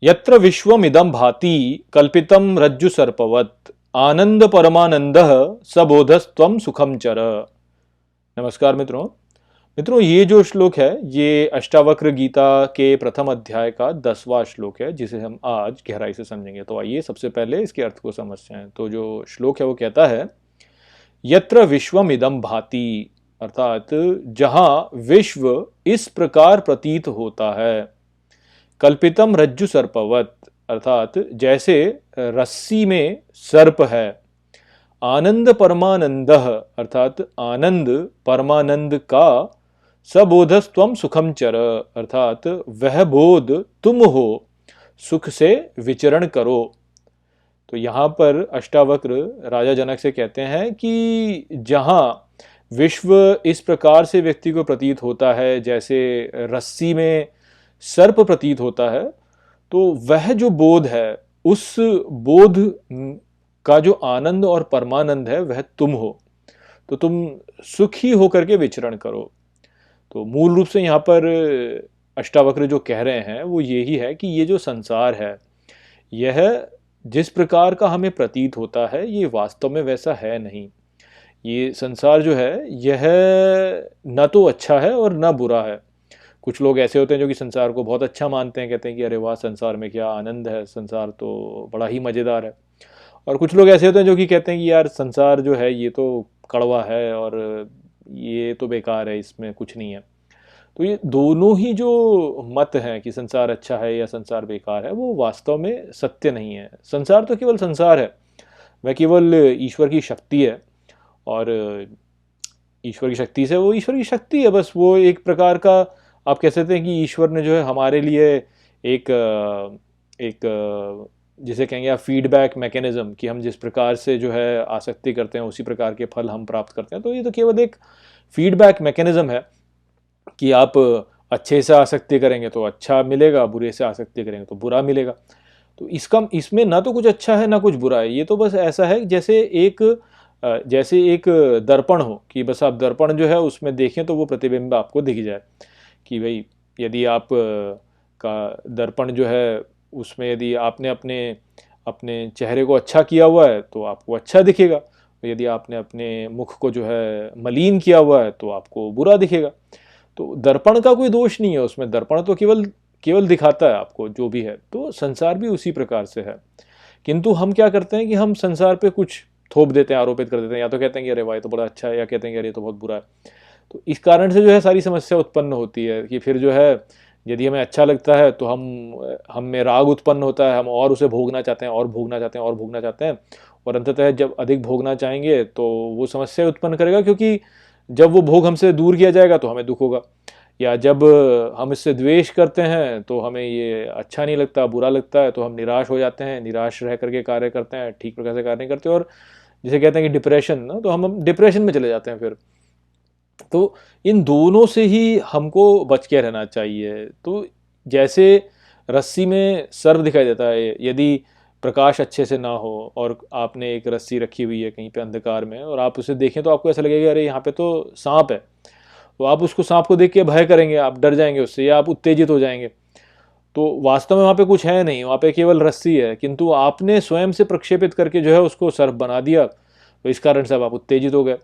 यत्र विश्वमिदं भाति कल्पितं रज्जु सर्पवत् आनंद परमानंदः सबोधस्त्वं सुखम चर। नमस्कार मित्रों। ये जो श्लोक है ये अष्टावक्र गीता के प्रथम अध्याय का 10वां श्लोक है, जिसे हम आज गहराई से समझेंगे। तो आइए सबसे पहले इसके अर्थ को समझते हैं। तो जो श्लोक है वो कहता है, यत्र विश्वमिदं भाति, अर्थात जहां विश्व इस प्रकार प्रतीत होता है, कल्पितम रज्जु सर्पवत, अर्थात जैसे रस्सी में सर्प है, आनंद परमानंद, अर्थात आनंद परमानंद का, सबोधस्त्वम सुखम चर, अर्थात वह बोध तुम हो, सुख से विचरण करो। तो यहाँ पर अष्टावक्र राजा जनक से कहते हैं कि जहाँ विश्व इस प्रकार से व्यक्ति को प्रतीत होता है जैसे रस्सी में सर्प प्रतीत होता है, तो वह जो बोध है, उस बोध का जो आनंद और परमानंद है वह तुम हो, तो तुम सुखी होकर के विचरण करो। तो मूल रूप से यहाँ पर अष्टावक्र जो कह रहे हैं वो यही है कि ये जो संसार है, यह जिस प्रकार का हमें प्रतीत होता है ये वास्तव में वैसा है नहीं। ये संसार जो है यह न तो अच्छा है और न बुरा है। कुछ लोग ऐसे होते हैं जो कि संसार को बहुत अच्छा मानते हैं, कहते हैं कि अरे वाह, संसार में क्या आनंद है, संसार तो बड़ा ही मज़ेदार है। और कुछ लोग ऐसे होते हैं जो कि कहते हैं कि यार संसार जो है ये तो कड़वा है और ये तो बेकार है, इसमें कुछ नहीं है। तो ये दोनों ही जो मत हैं कि संसार अच्छा है या संसार बेकार है, वो वास्तव में सत्य नहीं है। संसार तो केवल संसार है, वह केवल ईश्वर की शक्ति है, और ईश्वर की शक्ति से वो ईश्वर की शक्ति है, बस वो एक प्रकार का, आप कह सकते हैं कि ईश्वर ने जो है हमारे लिए एक जिसे कहेंगे आप फीडबैक मैकेनिज्म, कि हम जिस प्रकार से जो है आसक्ति करते हैं उसी प्रकार के फल हम प्राप्त करते हैं। तो ये तो केवल एक फीडबैक मैकेनिज्म है कि आप अच्छे से आसक्ति करेंगे तो अच्छा मिलेगा, बुरे से आसक्ति करेंगे तो बुरा मिलेगा। तो इसमें ना तो कुछ अच्छा है ना कुछ बुरा है। ये तो बस ऐसा है जैसे एक दर्पण हो, कि बस आप दर्पण जो है उसमें देखें तो वो प्रतिबिंब आपको दिख जाए। कि भाई यदि आप का दर्पण जो है उसमें यदि आपने अपने अपने चेहरे को अच्छा किया हुआ है तो आपको अच्छा दिखेगा, यदि आपने अपने मुख को जो है मलिन किया हुआ है तो आपको बुरा दिखेगा। तो दर्पण का कोई दोष नहीं है उसमें, दर्पण तो केवल केवल दिखाता है आपको जो भी है। तो संसार भी उसी प्रकार से है, किंतु हम क्या करते हैं कि हम संसार पे कुछ थोप देते हैं, आरोपित कर देते हैं, या तो कहते हैं कि अरे भाई ये तो बड़ा अच्छा है, या कहते हैं कि अरे ये तो बहुत बुरा है। तो इस कारण से जो है सारी समस्या उत्पन्न होती है कि फिर जो है यदि हमें अच्छा लगता है तो हम में राग उत्पन्न होता है, हम और उसे भोगना चाहते हैं और भोगना चाहते हैं और भोगना चाहते हैं, और अंततः जब अधिक भोगना चाहेंगे तो वो समस्या उत्पन्न करेगा, क्योंकि जब वो भोग हमसे दूर किया जाएगा तो हमें दुख होगा, या जब हम इससे द्वेष करते हैं तो हमें ये अच्छा नहीं लगता, बुरा लगता है, तो हम निराश हो जाते हैं, निराश रह करके कार्य करते हैं, ठीक प्रकार से कार्य नहीं करते, और जिसे कहते हैं कि डिप्रेशन ना, तो हम डिप्रेशन में चले जाते हैं फिर। तो इन दोनों से ही हमको बच के रहना चाहिए। तो जैसे रस्सी में सर्प दिखाई देता है, यदि प्रकाश अच्छे से ना हो और आपने एक रस्सी रखी हुई है कहीं पे अंधकार में और आप उसे देखें तो आपको ऐसा लगेगा अरे यहाँ पे तो सांप है, तो आप उसको सांप को देख के भय करेंगे, आप डर जाएंगे उससे, या आप उत्तेजित हो जाएंगे। तो वास्तव में वहाँ पे कुछ है नहीं, वहाँ पे केवल रस्सी है, किंतु आपने स्वयं से प्रक्षेपित करके जो है उसको सर्प बना दिया, तो इस कारण से अब आप उत्तेजित हो गए।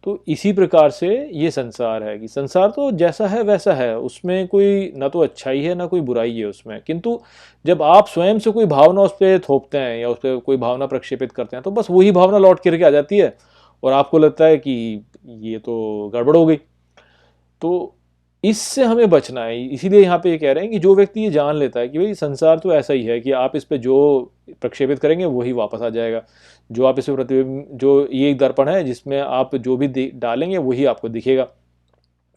तो इसी प्रकार से ये संसार है कि संसार तो जैसा है वैसा है, उसमें कोई ना तो अच्छाई है ना कोई बुराई है उसमें, किंतु जब आप स्वयं से कोई भावना उस पर थोपते हैं या उस पर कोई भावना प्रक्षेपित करते हैं तो बस वही भावना लौट करके आ जाती है और आपको लगता है कि ये तो गड़बड़ हो गई। तो इससे हमें बचना है। इसीलिए यहाँ पे ये कह रहे हैं कि जो व्यक्ति ये जान लेता है कि भाई संसार तो ऐसा ही है कि आप इस पे जो प्रक्षेपित करेंगे वही वापस आ जाएगा, जो आप इस पे प्रतिबिंब, जो ये एक दर्पण है जिसमें आप जो भी डालेंगे वही आपको दिखेगा।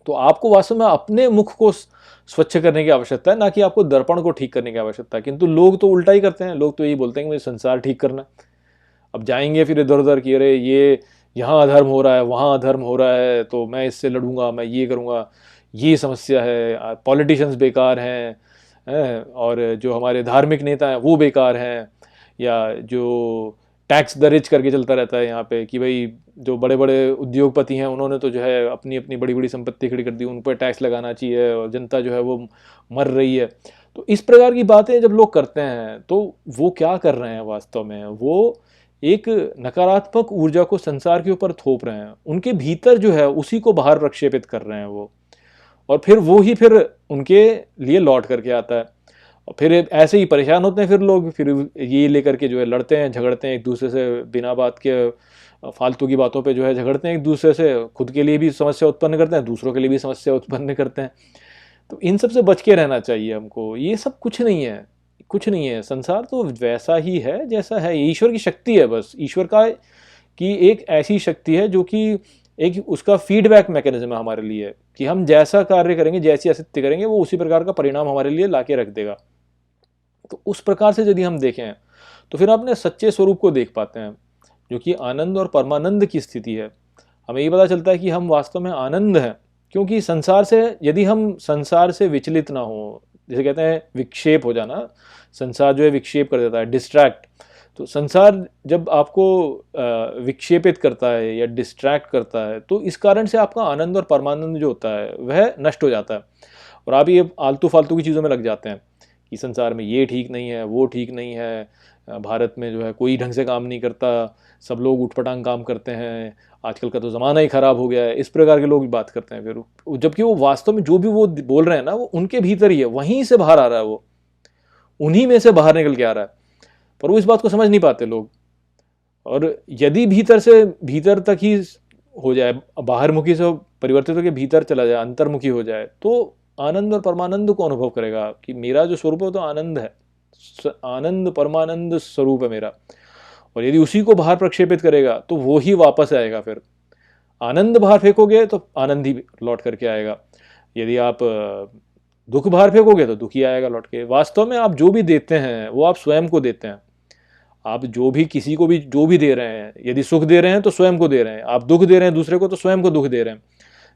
तो आपको वास्तव में अपने मुख को स्वच्छ करने की आवश्यकता है, ना कि आपको दर्पण को ठीक करने की आवश्यकता है। किंतु लोग तो उल्टा ही करते हैं, लोग तो यही बोलते हैं कि मुझे संसार ठीक करना है। अब जाएंगे फिर इधर उधर कि अरे ये यहाँ अधर्म हो रहा है, वहाँ अधर्म हो रहा है, तो मैं इससे लड़ूंगा, मैं ये करूँगा, ये समस्या है, पॉलिटिशियंस बेकार हैं, और जो हमारे धार्मिक नेता हैं वो बेकार हैं, या जो टैक्स द रिच करके चलता रहता है यहाँ पे, कि भाई जो बड़े बड़े उद्योगपति हैं उन्होंने तो जो है अपनी अपनी बड़ी बड़ी संपत्ति खड़ी कर दी, उन पर टैक्स लगाना चाहिए, और जनता जो है वो मर रही है। तो इस प्रकार की बातें जब लोग करते हैं तो वो क्या कर रहे हैं वास्तव में, वो एक नकारात्मक ऊर्जा को संसार के ऊपर थोप रहे हैं, उनके भीतर जो है उसी को बाहर प्रक्षेपित कर रहे हैं वो, और फिर वो ही फिर उनके लिए लौट करके आता है। और फिर ऐसे ही परेशान होते हैं फिर लोग, फिर ये लेकर के जो है लड़ते हैं झगड़ते हैं एक दूसरे से, बिना बात के फालतू की बातों पे जो है झगड़ते हैं एक दूसरे से, खुद के लिए भी समस्या उत्पन्न करते हैं, दूसरों के लिए भी समस्या उत्पन्न करते हैं। तो इन सब से बच के रहना चाहिए हमको। ये सब कुछ नहीं है, कुछ नहीं है, संसार तो वैसा ही है जैसा है, ये ईश्वर की शक्ति है, बस ईश्वर का की एक ऐसी शक्ति है जो कि एक उसका फीडबैक मैकेनिज्म है हमारे लिए, कि हम जैसा कार्य करेंगे, जैसी आसक्ति करेंगे, वो उसी प्रकार का परिणाम हमारे लिए ला के रख देगा। तो उस प्रकार से यदि हम देखें तो फिर अपने सच्चे स्वरूप को देख पाते हैं, जो कि आनंद और परमानंद की स्थिति है। हमें ये पता चलता है कि हम वास्तव में आनंद हैं, क्योंकि संसार से, यदि हम संसार से विचलित ना हो, जैसे कहते हैं विक्षेप हो जाना, संसार जो है विक्षेप कर देता है, डिस्ट्रैक्ट। तो संसार जब आपको विक्षेपित करता है या डिस्ट्रैक्ट करता है, तो इस कारण से आपका आनंद और परमानंद जो होता है वह नष्ट हो जाता है, और आप ये आलतू फालतू की चीज़ों में लग जाते हैं कि संसार में ये ठीक नहीं है, वो ठीक नहीं है, भारत में जो है कोई ढंग से काम नहीं करता, सब लोग उठपटांग काम करते हैं, आजकल का तो ज़माना ही ख़राब हो गया है, इस प्रकार के लोग बात करते हैं फिर, जबकि वो वास्तव में जो भी वो बोल रहे हैं ना, वो उनके भीतर ही है, वहीं से बाहर आ रहा है, वो उन्हीं में से बाहर निकल के आ रहा है, पर वो इस बात को समझ नहीं पाते लोग। और यदि भीतर से भीतर तक ही हो जाए, बाहरमुखी से परिवर्तित होकर भीतर चला जाए, अंतर्मुखी हो जाए, तो आनंद और परमानंद को अनुभव करेगा कि मेरा जो स्वरूप है तो आनंद है, आनंद परमानंद स्वरूप है मेरा। और यदि उसी को बाहर प्रक्षेपित करेगा तो वो ही वापस आएगा, फिर आनंद बाहर फेंकोगे तो आनंद ही लौट करके आएगा, यदि आप दुख बाहर फेंकोगे तो दुख ही आएगा लौट के। वास्तव में आप जो भी देते हैं वो आप स्वयं को देते हैं, आप जो भी किसी को भी जो भी दे रहे हैं, यदि सुख दे रहे हैं तो स्वयं को दे रहे हैं, आप दुख दे रहे हैं दूसरे को तो स्वयं को दुख दे रहे हैं,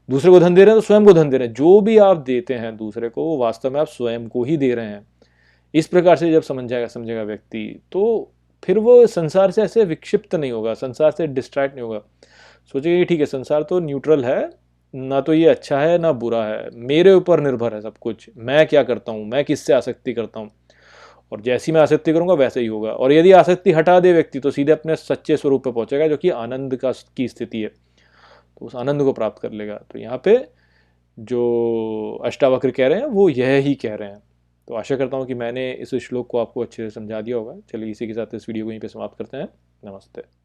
दूसरे को धन दे रहे हैं तो स्वयं को धन दे रहे हैं, जो भी आप देते हैं दूसरे को वो वास्तव में आप स्वयं को ही दे रहे हैं। इस प्रकार से जब समझेगा व्यक्ति, तो फिर वो संसार से ऐसे विक्षिप्त नहीं होगा, संसार से डिस्ट्रैक्ट नहीं होगा, सोचेगा कि ठीक है संसार तो न्यूट्रल है, ना तो ये अच्छा है ना बुरा है, मेरे ऊपर निर्भर है सब कुछ, मैं क्या करता हूँ, मैं किससे आसक्ति करता हूँ, और जैसी मैं आसक्ति करूंगा वैसे ही होगा। और यदि आसक्ति हटा दे व्यक्ति तो सीधे अपने सच्चे स्वरूप पे पहुंचेगा, जो कि आनंद की स्थिति है, तो उस आनंद को प्राप्त कर लेगा। तो यहाँ पे जो अष्टावक्र कह रहे हैं वो यह ही कह रहे हैं। तो आशा करता हूँ कि मैंने इस श्लोक को आपको अच्छे से समझा दिया होगा। चलिए इसी के साथ इस वीडियो को यहीं पे समाप्त करते हैं। नमस्ते।